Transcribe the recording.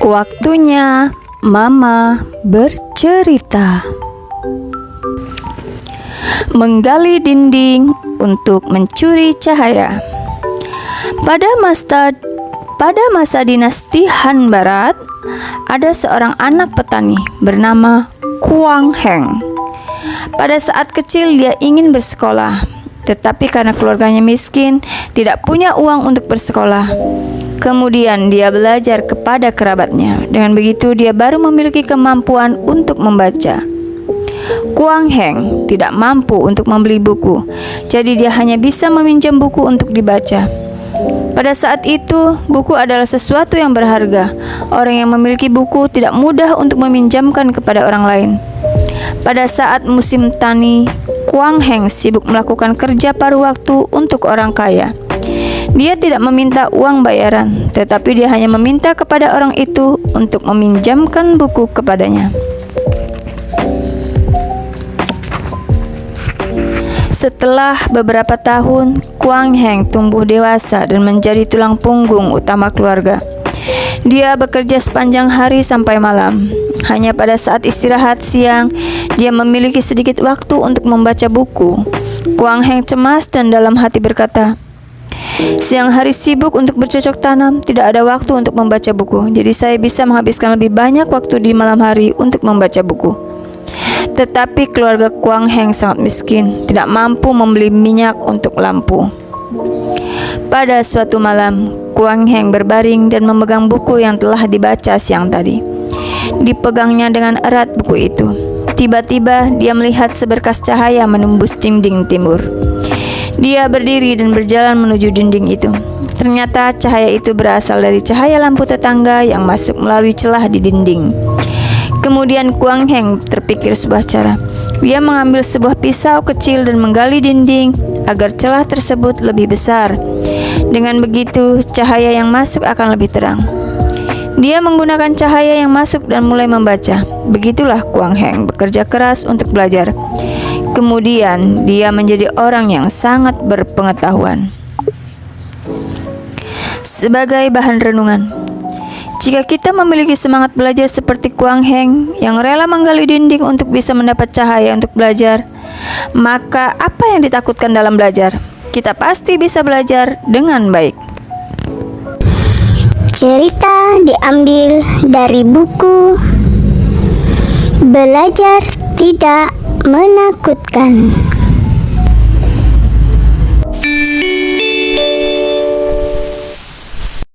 Waktunya Mama bercerita. Menggali dinding untuk mencuri cahaya. Pada masa dinasti Han Barat, ada seorang anak petani bernama Quang Heng. Pada saat kecil dia ingin bersekolah, tetapi karena keluarganya miskin, tidak punya uang untuk bersekolah. Kemudian dia belajar kepada kerabatnya. Dengan begitu dia baru memiliki kemampuan untuk membaca. Quang Heng tidak mampu untuk membeli buku, jadi dia hanya bisa meminjam buku untuk dibaca. Pada saat itu, buku adalah sesuatu yang berharga. Orang yang memiliki buku tidak mudah untuk meminjamkan kepada orang lain. Pada saat musim tani, Quang Heng sibuk melakukan kerja paruh waktu untuk orang kaya. Dia tidak meminta uang bayaran, tetapi dia hanya meminta kepada orang itu untuk meminjamkan buku kepadanya. Setelah beberapa tahun, Quang Heng tumbuh dewasa dan menjadi tulang punggung utama keluarga. Dia bekerja sepanjang hari sampai malam. Hanya pada saat istirahat siang, dia memiliki sedikit waktu untuk membaca buku. Quang Heng cemas dan dalam hati berkata, "Siang hari sibuk untuk bercocok tanam, tidak ada waktu untuk membaca buku. Jadi saya bisa menghabiskan lebih banyak waktu di malam hari untuk membaca buku." Tetapi keluarga Quang Heng sangat miskin, tidak mampu membeli minyak untuk lampu. Pada suatu malam, Quang Heng berbaring dan memegang buku yang telah dibaca siang tadi. Dipegangnya dengan erat buku itu. Tiba-tiba dia melihat seberkas cahaya menembus dinding timur. Dia berdiri dan berjalan menuju dinding itu. Ternyata cahaya itu berasal dari cahaya lampu tetangga yang masuk melalui celah di dinding. Kemudian Quang Heng terpikir sebuah cara. Dia mengambil sebuah pisau kecil dan menggali dinding agar celah tersebut lebih besar. Dengan begitu, cahaya yang masuk akan lebih terang. Dia menggunakan cahaya yang masuk dan mulai membaca. Begitulah Quang Heng bekerja keras untuk belajar. Kemudian dia menjadi orang yang sangat berpengetahuan. Sebagai bahan renungan, jika kita memiliki semangat belajar seperti Quang Heng yang rela menggali dinding untuk bisa mendapat cahaya untuk belajar, maka apa yang ditakutkan dalam belajar? Kita pasti bisa belajar dengan baik. Cerita diambil dari buku Belajar Tidak Menakutkan.